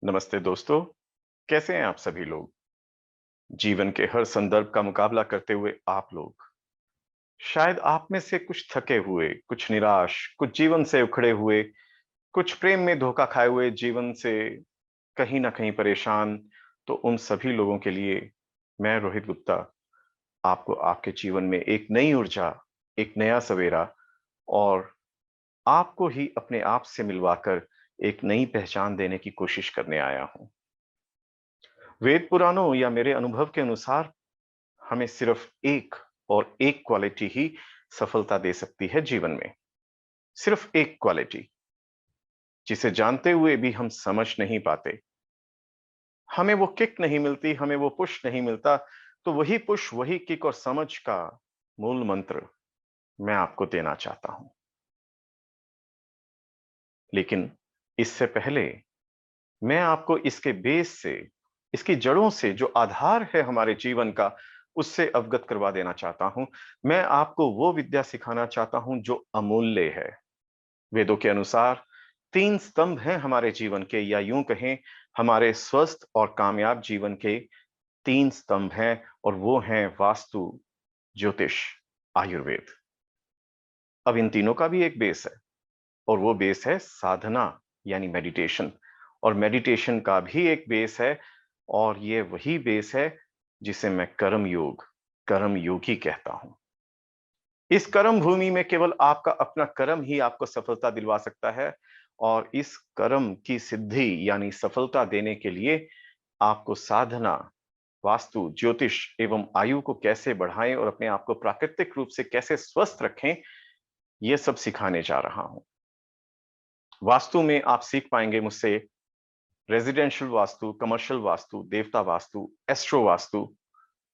नमस्ते दोस्तों, कैसे हैं आप सभी लोग? जीवन के हर संदर्भ का मुकाबला करते हुए आप लोग, शायद आप में से कुछ थके हुए, कुछ निराश, कुछ जीवन से उखड़े हुए, कुछ प्रेम में धोखा खाए हुए, जीवन से कहीं न कहीं परेशान, तो उन सभी लोगों के लिए मैं रोहित गुप्ता आपको आपके जीवन में एक नई ऊर्जा, एक नया सवेरा और आपको ही अपने आप से मिलवाकर एक नई पहचान देने की कोशिश करने आया हूँ। वेद पुराणों या मेरे अनुभव के अनुसार हमें सिर्फ एक और एक क्वालिटी ही सफलता दे सकती है जीवन में। सिर्फ एक क्वालिटी, जिसे जानते हुए भी हम समझ नहीं पाते। हमें वो किक नहीं मिलती, हमें वो पुश नहीं मिलता, तो वही पुश, वही किक और समझ का मूल मंत्र मैं आपको देना चाहता हूं। लेकिन इससे पहले मैं आपको इसके बेस से, इसकी जड़ों से जो आधार है हमारे जीवन का, उससे अवगत करवा देना चाहता हूं। मैं आपको वो विद्या सिखाना चाहता हूं जो अमूल्य है। वेदों के अनुसार 3 स्तंभ हैं हमारे जीवन के, या यूं कहें हमारे स्वस्थ और कामयाब जीवन के 3 स्तंभ हैं, और वो हैं वास्तु, ज्योतिष, आयुर्वेद। अब इन तीनों का भी एक बेस है, और वो बेस है साधना, यानी मेडिटेशन। और मेडिटेशन का भी एक बेस है, और ये वही बेस है जिसे मैं कर्म योग, कर्म योगी कहता हूं। इस कर्म भूमि में केवल आपका अपना कर्म ही आपको सफलता दिलवा सकता है, और इस कर्म की सिद्धि यानी सफलता देने के लिए आपको साधना, वास्तु, ज्योतिष एवं आयु को कैसे बढ़ाएं और अपने आप को प्राकृतिक रूप से कैसे स्वस्थ रखें, ये सब सिखाने जा रहा हूं। वास्तु में आप सीख पाएंगे मुझसे रेजिडेंशियल वास्तु, कमर्शियल वास्तु, देवता वास्तु, एस्ट्रो वास्तु,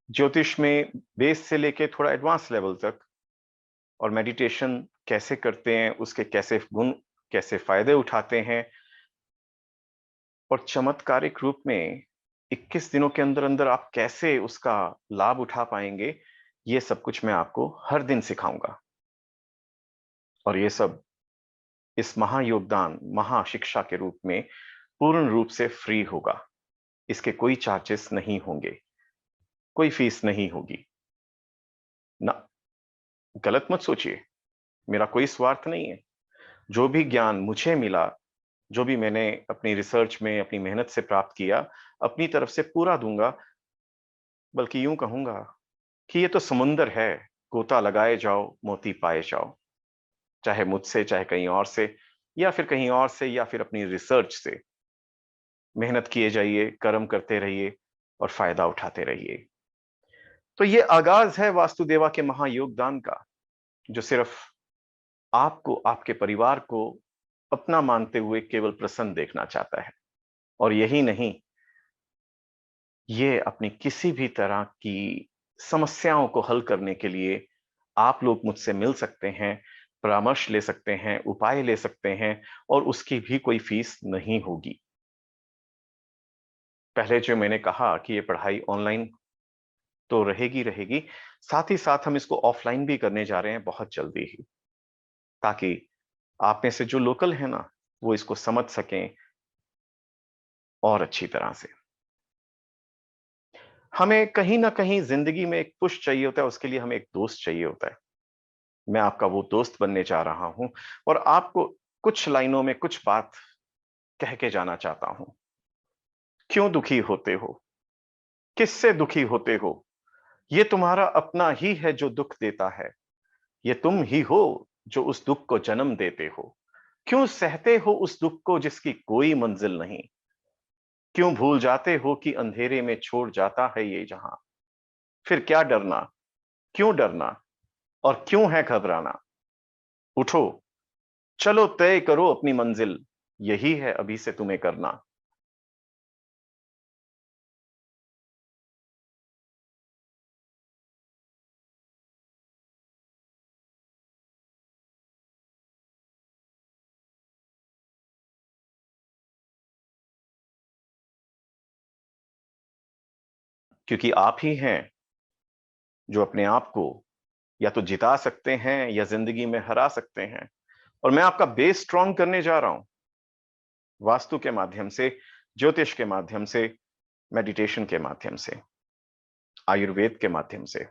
ज्योतिष में बेस से लेके थोड़ा एडवांस लेवल तक, और मेडिटेशन कैसे करते हैं, उसके कैसे गुण, कैसे फायदे उठाते हैं, और चमत्कारिक रूप में 21 दिनों के अंदर अंदर आप कैसे उसका लाभ उठा पाएंगे, ये सब कुछ मैं आपको हर दिन सिखाऊंगा। और ये सब इस महायोगदान, महाशिक्षा के रूप में पूर्ण रूप से फ्री होगा। इसके कोई चार्जेस नहीं होंगे, कोई फीस नहीं होगी ना। गलत मत सोचिए, मेरा कोई स्वार्थ नहीं है। जो भी ज्ञान मुझे मिला, जो भी मैंने अपनी रिसर्च में अपनी मेहनत से प्राप्त किया, अपनी तरफ से पूरा दूंगा। बल्कि यूं कहूंगा कि ये तो समुंदर है, गोता लगाए जाओ, मोती पाए जाओ। चाहे मुझसे, चाहे कहीं और से, या फिर कहीं और से, या फिर अपनी रिसर्च से मेहनत किए जाइए, कर्म करते रहिए और फायदा उठाते रहिए। तो ये आगाज है वास्तुदेवा के महायोगदान का, जो सिर्फ आपको, आपके परिवार को अपना मानते हुए केवल प्रसन्न देखना चाहता है। और यही नहीं, ये अपनी किसी भी तरह की समस्याओं को हल करने के लिए आप लोग मुझसे मिल सकते हैं, परामर्श ले सकते हैं, उपाय ले सकते हैं, और उसकी भी कोई फीस नहीं होगी। पहले जो मैंने कहा कि ये पढ़ाई ऑनलाइन तो रहेगी रहेगी, साथ ही साथ हम इसको ऑफलाइन भी करने जा रहे हैं बहुत जल्दी ही, ताकि आप में से जो लोकल है ना, वो इसको समझ सकें और अच्छी तरह से। हमें कहीं ना कहीं जिंदगी में एक पुश चाहिए होता है, उसके लिए हमें एक दोस्त चाहिए होता है। मैं आपका वो दोस्त बनने जा रहा हूं, और आपको कुछ लाइनों में कुछ बात कह के जाना चाहता हूं। क्यों दुखी होते हो? किससे दुखी होते हो? ये तुम्हारा अपना ही है जो दुख देता है। ये तुम ही हो जो उस दुख को जन्म देते हो। क्यों सहते हो उस दुख को जिसकी कोई मंजिल नहीं? क्यों भूल जाते हो कि अंधेरे में छोड़ जाता है ये जहां? फिर क्या डरना? क्यों डरना? और क्यों है घबराना? उठो, चलो तय करो अपनी मंजिल, यही है अभी से तुम्हें करना। क्योंकि आप ही हैं जो अपने आप को या तो जिता सकते हैं या जिंदगी में हरा सकते हैं। और मैं आपका बेस स्ट्रांग करने जा रहा हूं वास्तु के माध्यम से, ज्योतिष के माध्यम से, मेडिटेशन के माध्यम से, आयुर्वेद के माध्यम से,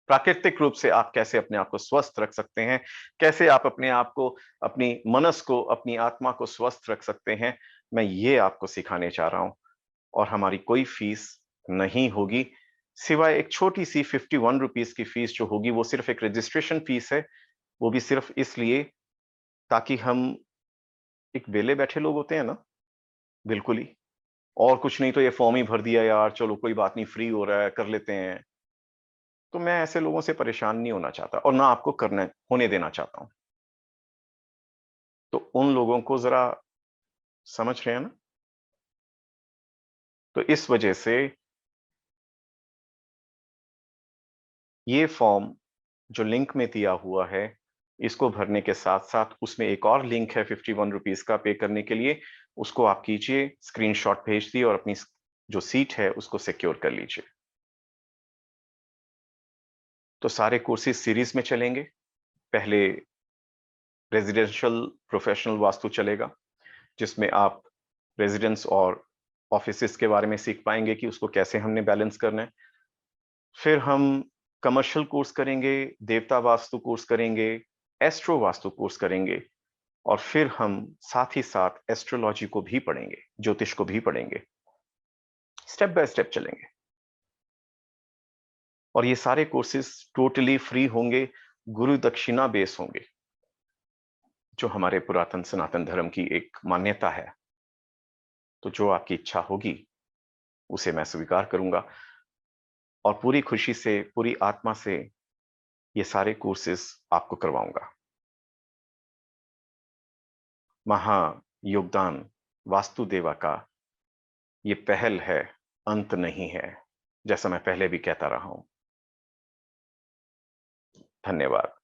प्राकृतिक रूप से आप कैसे अपने आप को स्वस्थ रख सकते हैं, कैसे आप अपने आप को, अपनी मनस को, अपनी आत्मा को स्वस्थ रख सकते हैं, मैं ये आपको सिखाने चाह रहा हूँ। और हमारी कोई फीस नहीं होगी, सिवाय एक छोटी-सी ₹51 की फीस जो होगी, वो सिर्फ़ एक रजिस्ट्रेशन फीस है, वो भी सिर्फ़ इसलिए ताकि हम, एक वेले बैठे लोग होते हैं ना, बिल्कुल ही, और कुछ नहीं तो ये फॉर्म ही भर दिया यार, चलो कोई बात नहीं, फ्री हो रहा है, कर लेते हैं। तो मैं ऐसे लोगों से परेशान नहीं होना चाहता और ना आपको करने होने देना चाहता हूँ। तो उन लोगों को ज़रा समझ रहे हैं ना? तो इस वजह से ये फॉर्म जो लिंक में दिया हुआ है, इसको भरने के साथ-साथ उसमें एक और लिंक है ₹51 का पे करने के लिए, उसको आप कीजिए, स्क्रीनशॉट भेज दिए और अपनी जो सीट है उसको सिक्योर कर लीजिए। तो सारे कोर्सेज़ सीरीज़ में चलेंगे। पहले रेज़िडेंशियल प्रोफ़ेशनल वास्तु चलेगा, जिसमें आप रेज़िडेंस और ऑफ़िसेज़ के बारे में सीख पाएँगे कि उसको कैसे हमने बैलेंस करना है। फिर हम कमर्शियल कोर्स करेंगे, देवता वास्तु कोर्स करेंगे, एस्ट्रो वास्तु कोर्स करेंगे और फिर हम साथ ही साथ एस्ट्रोलॉजी को भी पढ़ेंगे, ज्योतिष को भी पढ़ेंगे। स्टेप बाय स्टेप चलेंगे और ये सारे कोर्सेज़ टोटली फ्री होंगे, गुरु दक्षिणा बेस होंगे, जो हमारे पुरातन सनातन धर्म की एक मान्यता है। तो जो आपकी इच्छा होगी, उसे मैं स्वीकार करूँगा और पूरी खुशी से, पूरी आत्मा से ये सारे कोर्सेज़ आपको करवाऊँगा। महायोगदान वास्तुदेवा का ये पहल है, अंत नहीं है, जैसा मैं पहले भी कहता रहा हूँ। धन्यवाद।